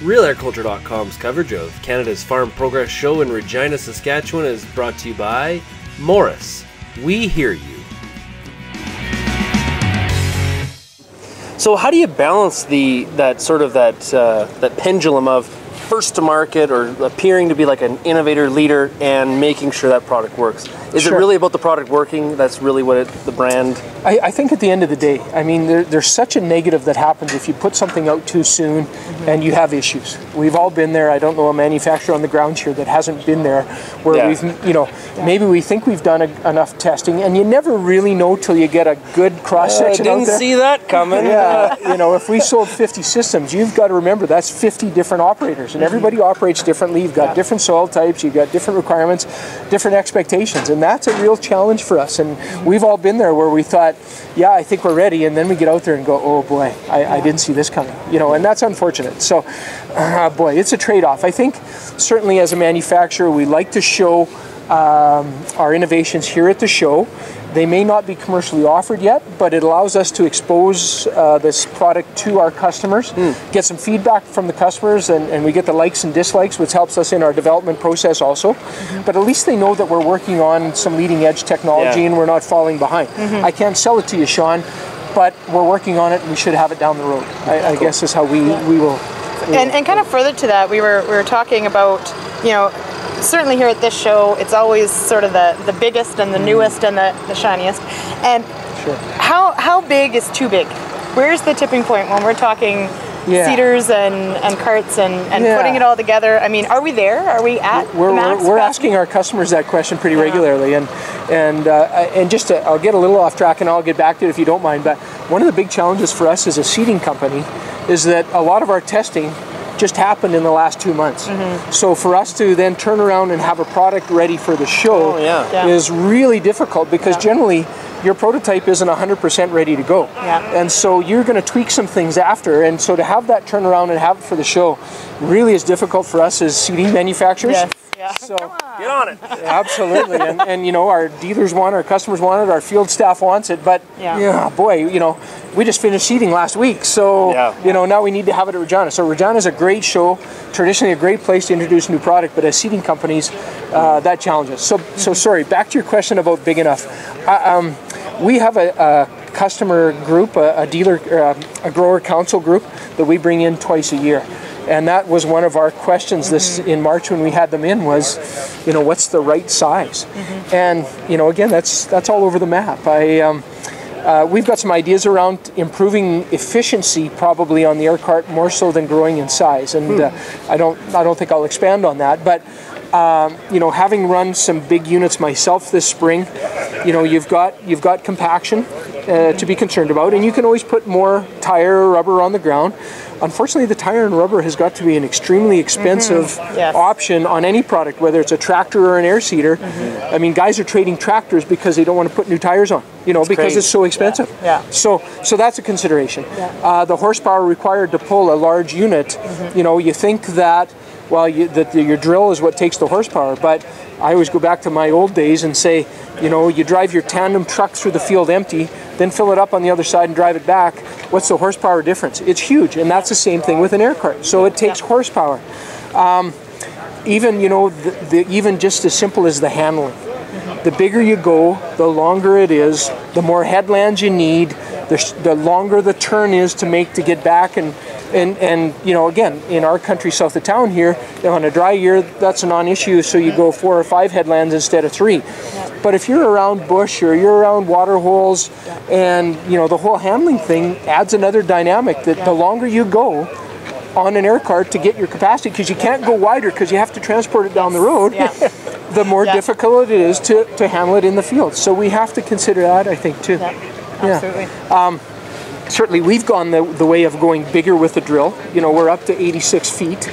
RealAgriculture.com's coverage of Canada's Farm Progress Show in Regina, Saskatchewan is brought to you by Morris. We hear you. So how do you balance that pendulum of first to market or appearing to be like an innovator leader and making sure that product works? Is it really about the product working? That's really what the brand... I think at the end of the day, I mean, there's such a negative that happens if you put something out too soon and you have issues. We've all been there. I don't know a manufacturer on the ground here that hasn't been there where we've, maybe we think we've done enough testing and you never really know till you get a good cross-section out there. Didn't see that coming. If we sold 50 systems, you've got to remember that's 50 different operators and everybody operates differently. You've got different soil types, you've got different requirements, different expectations, and that's a real challenge for us. And we've all been there where we thought, yeah, I think we're ready, and then we get out there and go, oh boy, I didn't see this coming, and that's unfortunate. So, boy, it's a trade-off. I think certainly as a manufacturer, we like to show our innovations here at the show. They may not be commercially offered yet, but it allows us to expose this product to our customers, get some feedback from the customers, and we get the likes and dislikes, which helps us in our development process also. But at least they know that we're working on some leading edge technology and we're not falling behind. I can't sell it to you, Sean, but we're working on it and we should have it down the road. I guess is how we will. And kind of further to that, we were talking about, certainly here at this show, it's always sort of the biggest and the newest and the shiniest. And how big is too big? Where's the tipping point when we're talking seeders and carts and putting it all together? I mean, are we there? Are we at the max? We're asking our customers that question pretty regularly, and just I'll get a little off track and I'll get back to it if you don't mind. But one of the big challenges for us as a seeding company is that a lot of our testing just happened in the last 2 months. So for us to then turn around and have a product ready for the show is really difficult because generally your prototype isn't 100% ready to go. And so you're going to tweak some things after, and so to have that turnaround and have it for the show really is difficult for us as seeding manufacturers. So get on it. Absolutely. And our dealers want it, our customers want it, our field staff wants it, but boy, we just finished seeding last week, so now we need to have it at Regina. So Regina is a great show, traditionally a great place to introduce new product, but as seeding companies, that challenges. So sorry, back to your question about big enough. We have a customer group, a dealer, a grower council group that we bring in twice a year. And that was one of our questions in March when we had them in was, what's the right size? And, again, that's all over the map. We've got some ideas around improving efficiency probably on the air cart more so than growing in size. And I don't think I'll expand on that. But, having run some big units myself this spring, you've got compaction to be concerned about, and you can always put more tire or rubber on the ground. Unfortunately, the tire and rubber has got to be an extremely expensive option on any product, whether it's a tractor or an air seeder. I mean, guys are trading tractors because they don't want to put new tires on, because it's so expensive. So that's a consideration. The horsepower required to pull a large unit, you think that, that your drill is what takes the horsepower, but I always go back to my old days and say, you drive your tandem truck through the field empty, then fill it up on the other side and drive it back. What's the horsepower difference? It's huge, and that's the same thing with an air cart. So it takes horsepower. Even even just as simple as the handling. The bigger you go, the longer it is, the more headlands you need, the longer the turn is to get back and again, in our country south of town here, on a dry year, that's a non-issue, so you go 4 or 5 headlands instead of 3. But if you're around bush or you're around water holes, and the whole handling thing adds another dynamic that the longer you go on an air cart to get your capacity, because you can't go wider because you have to transport it down the road, the more difficult it is to handle it in the field. So we have to consider that, I think, too. Absolutely. Certainly, we've gone the way of going bigger with the drill. We're up to 86 feet,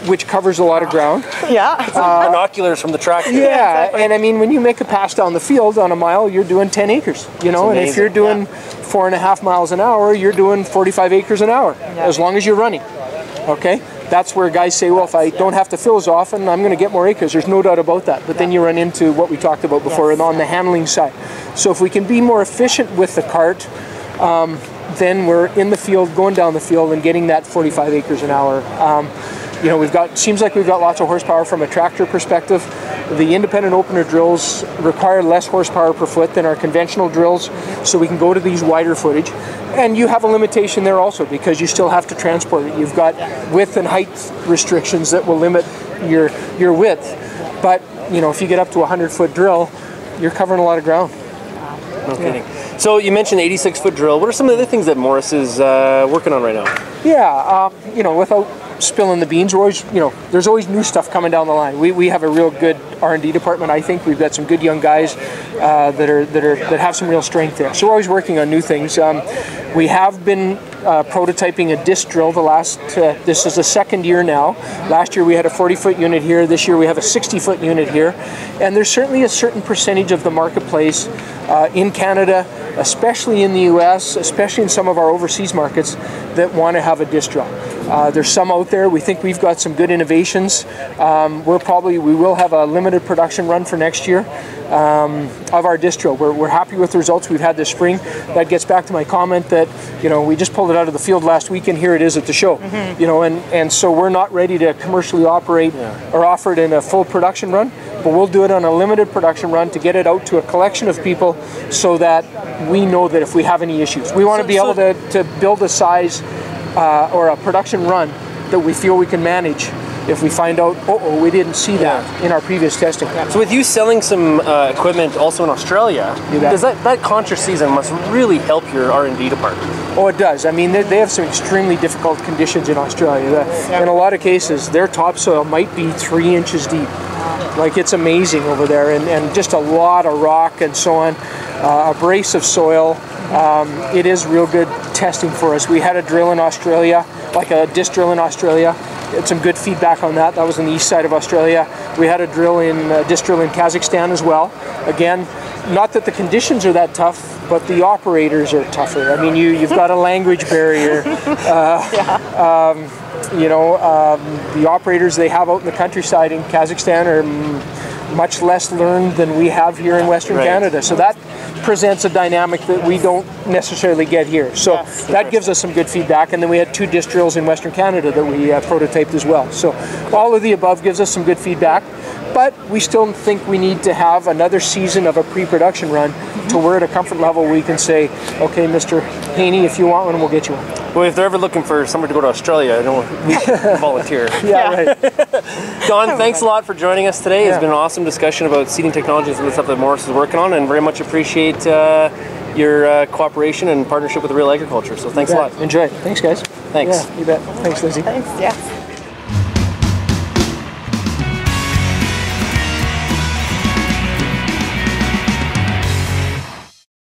which covers a lot of ground. Binoculars from the tractor. And I mean, when you make a pass down the field on a mile, you're doing 10 acres. And if you're doing 4.5 miles an hour, you're doing 45 acres an hour, as long as you're running. Okay? That's where guys say, well, if I don't have to fill as often, I'm going to get more acres. There's no doubt about that. But then you run into what we talked about before on the handling side. So if we can be more efficient with the cart, then we're in the field, going down the field and getting that 45 acres an hour. You know, seems like we've got lots of horsepower from a tractor perspective. The independent opener drills require less horsepower per foot than our conventional drills, so we can go to these wider footage. And you have a limitation there also, because you still have to transport it. You've got width and height restrictions that will limit your width. But, you know, if you get up to a 100-foot drill, you're covering a lot of ground. No kidding. So you mentioned 86-foot drill. What are some of the other things that Morris is working on right now? Yeah, you know, without spilling the beans, we're always, you know, there's always new stuff coming down the line. We have a real good R&D department. I think we've got some good young guys that have some real strength there. So we're always working on new things. We have been prototyping a disc drill this is the second year now. Last year we had a 40-foot unit here. This year we have a 60-foot unit here. And there's certainly a certain percentage of the marketplace in Canada, especially in the US, especially in some of our overseas markets, that want to have a disc drill. There's some out there. We think we've got some good innovations. We will have a limited production run for next year of our disc drill. We're happy with the results we've had this spring. That gets back to my comment that, you know, we just pulled it out of the field last week, and here it is at the show. Mm-hmm. You know, and so we're not ready to commercially operate or offer it in a full production run, but we'll do it on a limited production run to get it out to a collection of people, so that we know that if we have any issues, we want to be able to build a size or a production run that we feel we can manage if we find out, we didn't see that in our previous testing. So with you selling some equipment also in Australia, does that contra season must really help your R&D department? Oh, it does. I mean, they have some extremely difficult conditions in Australia. In a lot of cases, their topsoil might be 3 inches deep. Like, it's amazing over there, and just a lot of rock and so on, abrasive soil. It is real good testing for us. We had a drill in Australia, like a disc drill in Australia. Had some good feedback on that. That was on the east side of Australia. We had a disc drill in Kazakhstan as well. Again, not that the conditions are that tough, but the operators are tougher. I mean, you've got a language barrier. You know, the operators they have out in the countryside in Kazakhstan are much less learned than we have here in Western Canada. So that presents a dynamic that we don't necessarily get here. So that gives us some good feedback. And then we had 2 disc drills in Western Canada that we prototyped as well. So all of the above gives us some good feedback. But we still think we need to have another season of a pre-production run to we're at a comfort level we can say, okay, Mr. Haney, if you want one, we'll get you one. Well, if they're ever looking for somewhere to go to Australia, I don't volunteer. Right. Don, thanks a lot for joining us today. It's been an awesome discussion about seeding technologies and the stuff that Morris is working on, and very much appreciate your cooperation and partnership with RealAgriculture. So thanks a lot. Enjoy it. Thanks, guys. Thanks. Yeah, you bet. Thanks, Lizzie. Thanks, yeah.